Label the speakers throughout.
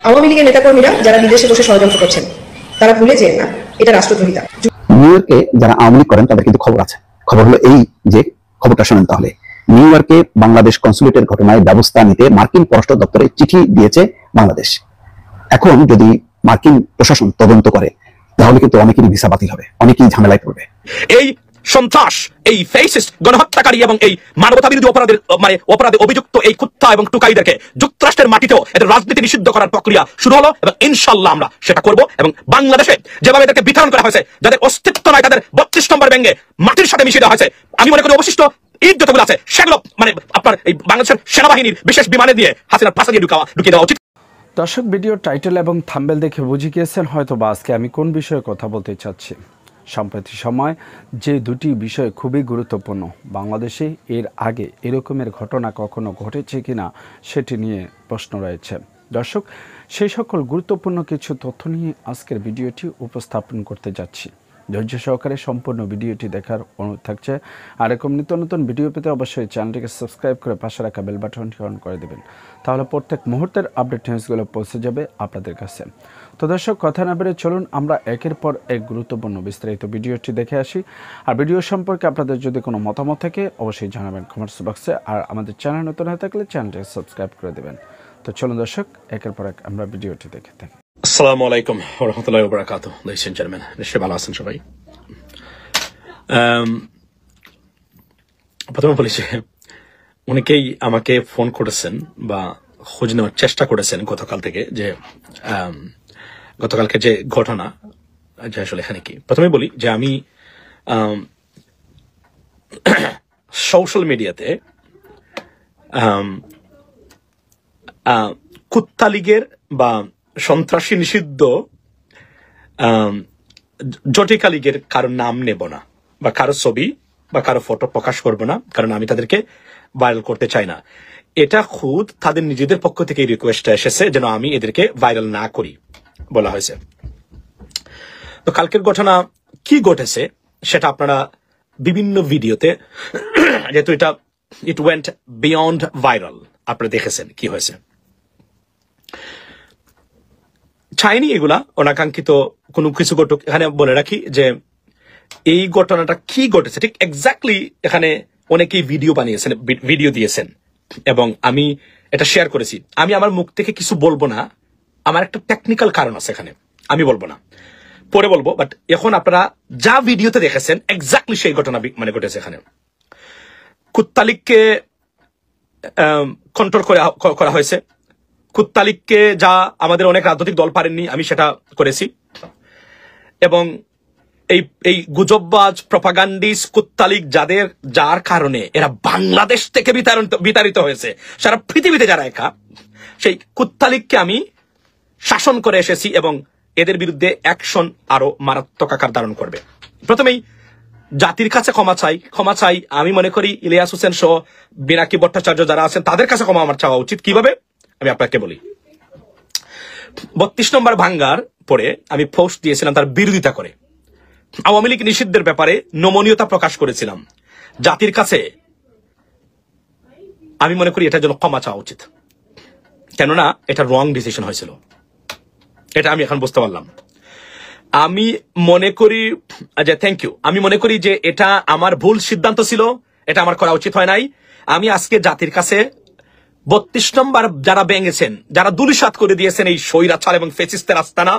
Speaker 1: আওয়ামী লীগের নেতাকর্মীরা যারা বিদেশে বসে ষড়যন্ত্র করছেন তারা ভুলে যেন না এটা রাষ্ট্রদ্রোহিতা।
Speaker 2: নিউ ইয়র্কে যারা আওয়ামী লীগ করেন তাদের কিন্তু খবর আছে। খবর হলো এই যে, খবরটা শোনেন তাহলে। নিউ ইয়র্কে বাংলাদেশ কনসুলেটের ঘটনায় ব্যবস্থা নিতে মার্কিন পররাষ্ট্র দপ্তরে চিঠি দিয়েছে বাংলাদেশ। এখন যদি মার্কিন প্রশাসন তদন্ত করে তাহলে কিন্তু অনেকেরই ভিসা বাতিল হবে, অনেকেই ঝামেলায় পড়বে।
Speaker 3: এই সন্ত্রাস, এই ফেসিস্ট, গণহত্যাকারী এবং এই মানবতা বিরোধী অপরাধে অভিযুক্ত এই কুত্তা এবং টুকাইদেরকে যুক্তরাষ্ট্রের মাটিতেও এদের রাজনীতি নিষিদ্ধ করার প্রক্রিয়া শুরু হলো এবং ইনশাল্লাহ আমরা সেটা করব। এবং বাংলাদেশে যেভাবে এদেরকে বিতরণ করা হয়েছে, যাদের অস্তিত্ব নাই, তাদের 32 নম্বর ব্যাঙ্গে মাটির সাথে মিশিয়ে দেওয়া হয়েছে, আমি মনে করি অবশিষ্ট ঈদ যতগুলো আছে সেগুলো আপনার এই বাংলাদেশের সেনাবাহিনীর বিশেষ বিমানে দিয়ে হাসিনার পাশা দিয়ে ঢুকিয়ে দেওয়া উচিত।
Speaker 4: দর্শক, ভিডিও টাইটেল এবং থাম্বনেল দেখে বুঝে গিয়েছেন হয়তো বা আজকে আমি কোন বিষয়ে কথা বলতে চাচ্ছি। সাম্প্রতিক সময় যে দুটি বিষয় খুবই গুরুত্বপূর্ণ, বাংলাদেশে এর আগে এরকমের ঘটনা কখনো ঘটেছে কিনা সেটি নিয়ে প্রশ্ন রয়েছে। দর্শক, সেই সকল গুরুত্বপূর্ণ কিছু তথ্য নিয়ে আজকের ভিডিওটি উপস্থাপন করতে যাচ্ছি। ধৈর্য সহকারে সম্পূর্ণ ভিডিওটি দেখার অনুরোধ থাকছে। আর এরকম নিত্য নতুন ভিডিও পেতে অবশ্যই চ্যানেলটিকে সাবস্ক্রাইব করে পাশে রাখা বেল বাটনটি অন করে দেবেন, তাহলে প্রত্যেক মুহূর্তের আপডেট নিউজগুলো পৌঁছে যাবে আপনাদের কাছে। তো দর্শক, কথা না বেড়ে চলুন আমরা একের পর এক গুরুত্বপূর্ণ বিস্তারিত ভিডিওটি দেখে আসি। আর ভিডিও সম্পর্কে আপনাদের যদি কোনো মতামত থাকে অবশ্যই জানাবেন কমেন্টস বক্সে। আর আমাদের চ্যানেল নতুন হয়ে থাকলে চ্যানেলটিকে সাবস্ক্রাইব করে দেবেন। তো চলুন দর্শক, একের পর এক আমরা ভিডিওটি দেখে থাকি।
Speaker 3: আসসালামু আলাইকুম ওয়া রাহমাতুল্লাহি ওয়া বারাকাতুহু। ladies and gentlemen, নিশ্চয়ই ভালো আছেন সবাই। প্রথমে বলি যে অনেকেই আমাকে ফোন করেছেন বা খোঁজ নেওয়ার চেষ্টা করেছেন গতকাল থেকে, যে গতকালকে যে ঘটনা যে আসলে এখানে কি। প্রথমে বলি যে আমি সোশ্যাল মিডিয়াতে কুত্তা লীগের বা সন্ত্রাসী নিষিদ্ধ জটিকা লীগের কারো নাম নেব না বা কারো ছবি বা কারো ফটো প্রকাশ করব না, কারণ আমি তাদেরকে ভাইরাল করতে চাই না। এটা খুদ তাদের নিজেদের পক্ষ থেকে রিকোয়েস্টটা এসেছে যেন আমি এদেরকে ভাইরাল না করি, বলা হয়েছে। তো কালকের ঘটনা কি ঘটেছে সেটা আপনারা বিভিন্ন ভিডিওতে, যেহেতু এটা ইট ওয়েন্ট বিয়ন্ড ভাইরাল, আপনারা দেখেছেন কি হয়েছে। চাইনি এগুলা অনাকাঙ্ক্ষিত কোনো কিছু ঘটুক। এখানে বলে রাখি যে এই ঘটনাটা কি ঘটেছে ঠিক এক্স্যাক্টলি এখানে অনেকেই ভিডিও বানিয়েছেন, ভিডিও দিয়েছেন এবং আমি এটা শেয়ার করেছি। আমি আমার মুখ থেকে কিছু বলবো না, আমার একটা টেকনিক্যাল কারণ আছে এখানে, আমি বলবো না, পরে বলবো। বাট এখন আপনারা যা ভিডিওতে দেখেছেন এক্স্যাক্টলি সেই ঘটনা ঘটেছে এখানে। কুত্তা লীগকে কন্ট্রোল করা হয়েছে। কুত্তা লীগকে যা আমাদের অনেক রাজনৈতিক দল পারেননি, আমি সেটা করেছি। এবং এই গুজববাজ প্রপাগান্ডিস্ট কুত্তা লীগ যার কারণে এরা বাংলাদেশ থেকে বিতাড়িত হয়েছে, সারা পৃথিবীতে যারা একা, সেই কুত্তা লীগকে আমি শাসন করে এসেছি এবং এদের বিরুদ্ধে অ্যাকশন আরো মারাত্মক আকার ধারণ করবে। প্রথমেই জাতির কাছে ক্ষমা চাই। আমি মনে করি ইলিয়াস হোসেন সহ বিনাকি ভট্টাচার্য যারা আছেন তাদের কাছে ক্ষমা আমার চাওয়া উচিত। কিভাবে আমি আপনাকে বলি। 32 নম্বর ভাঙ্গার পরে আমি পোস্ট দিয়েছিলাম তার বিরোধিতা করে, আওয়ামী লীগ নিষিদ্ধের ব্যাপারে নমনীয়তা প্রকাশ করেছিলাম। জাতির কাছে আমি মনে করি এটার জন্য ক্ষমা চাওয়া উচিত, কেননা এটা রং ডিসিশন হয়েছিল, এটা আমি এখন বুঝতে পারলাম। আমি মনে করি যে থ্যাংক ইউ, আমি মনে করি যে এটা আমার ভুল সিদ্ধান্ত ছিল, এটা আমার করা উচিত হয় নাই। আমি আজকে জাতির কাছে 32 নম্বর যারা ভেঙেছেন, যারা দুলিশাত করে দিয়েছেন এই স্বৈরাচার এবং ফ্যাসিস্টের আস্তানা,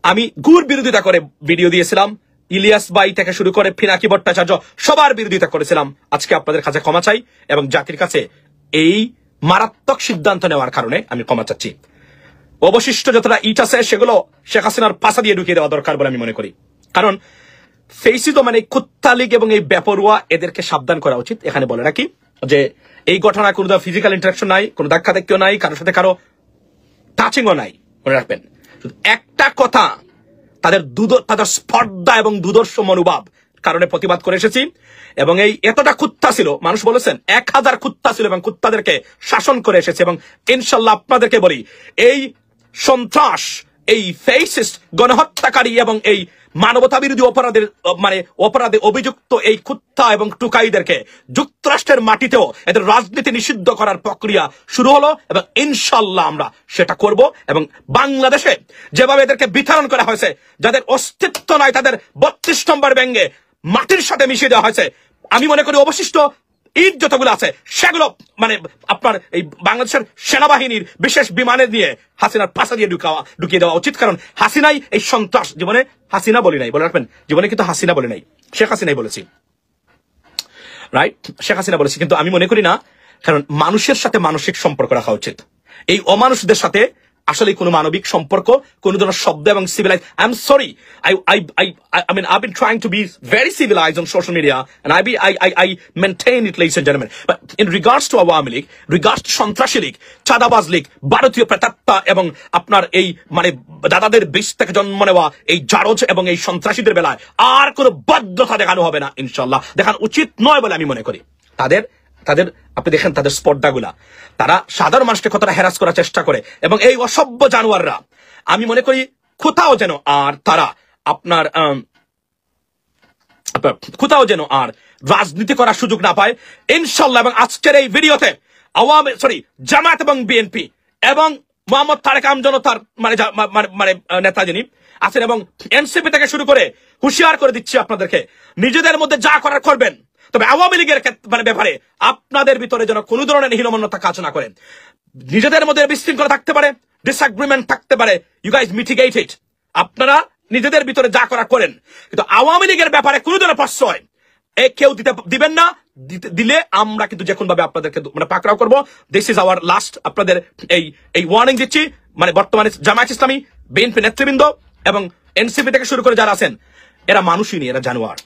Speaker 3: আমি ঘুর বিরোধিতা করে ভিডিও দিয়েছিলাম। ইলিয়াস ভাই থেকে শুরু করে পিনাকি ভট্টাচার্য সবার বিরোধিতা করেছিলাম। আজকে আপনাদের কাছে ক্ষমা চাই এবং জাতির কাছে এই মারাত্মক সিদ্ধান্ত নেওয়ার কারণে আমি ক্ষমা চাচ্ছি। অবশিষ্ট যতটা ইট আছে সেগুলো শেখ হাসিনার পাশা দিয়ে ঢুকিয়ে দেওয়া দরকার বলে আমি মনে করি, কারণ ফেসিদ মানে কুত্তা লীগ এবং এই বেপরোয়া এদেরকে সাবধান করা উচিত। এখানে বলে রাখি যে এই ঘটনায় কোনো ফিজিক্যাল ইন্টারাকশন নাই, কোনো ধাক্কা ধাক্কিও নাই, কারোর সাথে কারো টাচিংও নাই, মনে রাখবেন। একটা কথা, তাদের স্পর্ধা এবং দুর্দর্শ মনোভাব কারণে প্রতিবাদ করে এসেছি। এবং এই এতটা কুত্তা ছিল, মানুষ বলেছেন 1000 কুত্তা ছিল এবং কুত্তাদেরকে শাসন করে এসেছে। এবং ইনশাল্লাহ আপনাদেরকে বলি, এই সন্ত্রাস, এই ফেসিস্ট, গণহত্যাকারী এবং এই মানবতা বিরোধী অপরাধের অপরাধে অভিযুক্ত এই কুত্তা এবং টুকাইদেরকে যুক্তরাষ্ট্রের মাটিতেও এদের রাজনীতি নিষিদ্ধ করার প্রক্রিয়া শুরু হলো এবং ইনশাল্লাহ আমরা সেটা করব। এবং বাংলাদেশে যেভাবে এদেরকে বিতরণ করা হয়েছে, যাদের অস্তিত্ব নাই তাদের 32 নম্বর ব্যাঙ্গে মাটির সাথে মিশিয়ে দেওয়া হয়েছে, আমি মনে করি অবশিষ্ট ঈদ যতগুলো আছে সেগুলো আপনার এই বাংলাদেশের সেনাবাহিনীর বিশেষ বিমানে দিয়ে হাসিনার পাশা দিয়ে ঢুকিয়ে দেওয়া উচিত। কারণ হাসিনাই এই সন্ত্রাস, জীবনে হাসিনা বলি নাই, বলে রাখবেন, জীবনে কিন্তু হাসিনা বলি নাই, শেখ হাসিনাই বলেছি, রাইট, শেখ হাসিনা বলেছি। কিন্তু আমি মনে করি না, কারণ মানুষের সাথে মানসিক সম্পর্ক রাখা উচিত। এই অমানুষদের সাথে আসলে কোনো মানবিক সম্পর্ক, কোন ধরনের শব্দ এবং civilise, I am sorry, I mean I've been trying to be very civilized on social media and I maintain it, ladies and gentlemen, but in regards to Awami League, regards to সন্ত্রাসী লীগ, চাঁদাবাজ লীগ, ভারতীয় প্রেতাত্মা এবং আপনার এই দাদাদের বীজ থেকে জন্ম নেওয়া এই জারজ এবং এই সন্ত্রাসীদের বেলায় আর কোনো বাধ্যতা দেখানো হবে না, ইনশাল্লাহ দেখানো উচিত নয় বলে আমি মনে করি। তাদের আপনি দেখেন তাদের স্পর্ধাগুলা, তারা সাধারণ মানুষকে কতটা হ্যারাস করার চেষ্টা করে এবং এই অসভ্য জানোয়াররা, আমি মনে করি কোথাও যেন আর তারা আপনার কোথাও যেন আর রাজনীতি করার সুযোগ না পায়, ইনশাল্লাহ। এবং আজকের এই ভিডিওতে জামায়াত এবং বিএনপি এবং মোহাম্মদ তারেক আমজনতার নেতা যিনি আছেন এবং এনসিপি থেকে শুরু করে হুঁশিয়ার করে দিচ্ছি আপনাদেরকে, নিজেদের মধ্যে যা করার করবেন, তবে আওয়ামী লীগের ব্যাপারে আপনাদের ভিতরে যেন কোনো ধরনের হীনমন্যতা কাজ না করেন। নিজেদের মধ্যে বিশৃঙ্খলা থাকতে পারে, ডিসএগ্রিমেন্ট থাকতে পারে, ইউ গাইজ মিটিগেট ইট, আপনারা নিজেদের ভিতরে যা করা করেন, কিন্তু আওয়ামী লীগের ব্যাপারে কোনো ধরনের প্রশ্রয় কেউ দিবেন না। দিলে আমরা কিন্তু যে কোন ভাবে আপনাদেরকে পাকড়াও করবো। দিস ইজ আওয়ার লাস্ট, আপনাদের এই ওয়ার্নিং দিচ্ছি। বর্তমানে জামায়াত ইসলামী, বিএনপি নেতৃবৃন্দ এবং এনসিপি থেকে শুরু করে যারা আছেন, এরা মানুষই নেই, এরা জানোয়ার।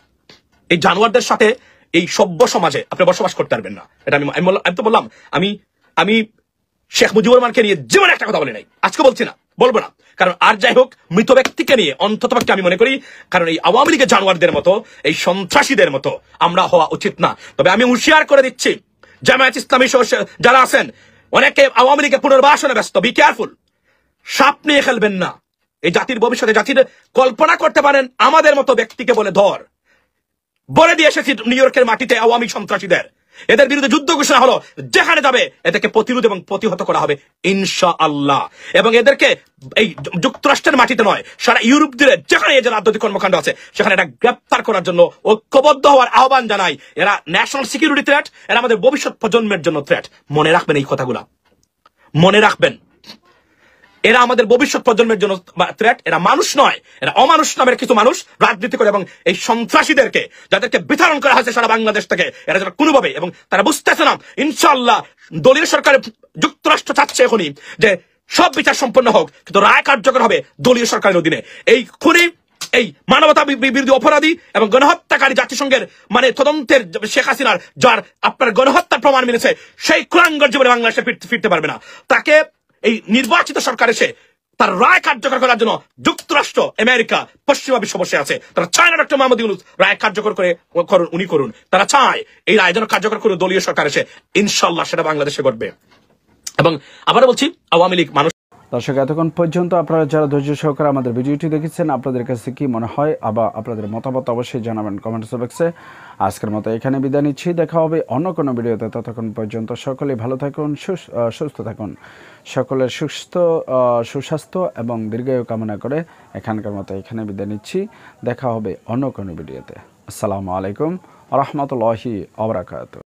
Speaker 3: এই জানোয়ারদের সাথে এই সভ্য সমাজে আপনি বসবাস করতে পারবেন না। এটা আমি তো বললাম, আমি শেখ মুজিবুর রহমানকে নিয়ে জীবনে একটা কথা বলি নাই, আজকে বলছি না, বলবো না। কারণ আর যাই হোক, মৃত ব্যক্তিকে নিয়ে অন্তত আমি মনে করি, কারণ এই আওয়ামী লীগের জানোয়ারদের মতো, এই সন্ত্রাসীদের মতো আমরা হওয়া উচিত না। তবে আমি হুঁশিয়ার করে দিচ্ছি, জামায়াত ইসলামী যারা আছেন, অনেকে আওয়ামী লীগের পুনর্বাসনে ব্যস্ত, বি কেয়ারফুল, সাপ নিয়ে খেলবেন না। এই জাতির ভবিষ্যতে, জাতির কল্পনা করতে পারেন আমাদের মতো ব্যক্তিকে বলে দিয়ে এসেছি নিউ ইয়র্কের মাটিতে আওয়ামী সন্ত্রাসীদের, এদের বিরুদ্ধে যুদ্ধ ঘোষণা হলো, যেখানে যাবে এদেরকে প্রতিরোধ এবং প্রতিহত করা হবে ইনশাআল্লাহ। এবং এদেরকে এই যুক্তরাষ্ট্রের মাটিতে নয়, সারা ইউরোপ জুড়ে যেখানে এই যে রাজনৈতিক কর্মকাণ্ড আছে, সেখানে এটা গ্রেপ্তার করার জন্য ঐক্যবদ্ধ হওয়ার আহ্বান জানাই। এরা ন্যাশনাল সিকিউরিটি থ্রেট, এরা আমাদের ভবিষ্যৎ প্রজন্মের জন্য থ্রেট। মনে রাখবেন এই কথাগুলা, মনে রাখবেন, এরা আমাদের ভবিষ্যৎ প্রজন্মের জন্য থ্রেট। এরা মানুষ নয়, এরা অমানুষ নামের কিছু মানুষ রাজনীতি করে। এবং এই সন্ত্রাসীদেরকে, যাদেরকে বিতরণ করা হয়েছে সারা বাংলাদেশ থেকে, এরা যেন কোনোভাবে, এবং তারা বুঝতেছে না, ইনশাআল্লাহ দলীয় সরকারের যুক্তরাষ্ট্র চাচ্ছে এখনই যে সব বিচার সম্পন্ন হোক, কিন্তু রায় কার্যকর হবে দলীয় সরকারের অধীনে। এই খুনি, এই মানবতা বিরোধী অপরাধী এবং গণহত্যাকারী জাতিসংঘের তদন্তের শেখ হাসিনার, যার আপনার গণহত্যার প্রমাণ মিলেছে, সেই কুলাঙ্গার জীবনে বাংলাদেশে ফিরতে পারবে না। তাকে এই নির্বাচিত সরকার এসে তার রায় কার্যকর করার জন্য যুক্তরাষ্ট্র, আমেরিকা, পশ্চিমা বিশ্ব বসে আছে। তারা চায় না ডক্টর মোহাম্মদ ইউনূস রায় কার্যকর উনি করুন। তারা চায় এই রায় যেন কার্যকর করে দলীয় সরকার এসে, ইনশাল্লাহ সেটা বাংলাদেশে ঘটবে। এবং আবার বলছি, আওয়ামী লীগ মানুষ।
Speaker 4: দর্শক, এতক্ষণ পর্যন্ত আপনারা যারা ধৈর্য সহকারে আমাদের ভিডিওটি দেখেছেন, আপনাদের কাছে কি মনে হয়, আবার আপনাদের মতামত অবশ্যই জানাবেন কমেন্টস বক্সে। আজকের মতো এখানে বিদায় নিচ্ছি, দেখা হবে অন্য কোনো ভিডিওতে। ততক্ষণ পর্যন্ত সকলেই ভালো থাকুন, সুস্থ থাকুন, সকলের সুস্বাস্থ্য এবং দীর্ঘায়ু কামনা করে এখানকার মতো এখানে বিদায় নিচ্ছি। দেখা হবে অন্য কোনো ভিডিওতে। আসসালামু আলাইকুম ওয়া রাহমাতুল্লাহি ওয়া বারাকাতুহু।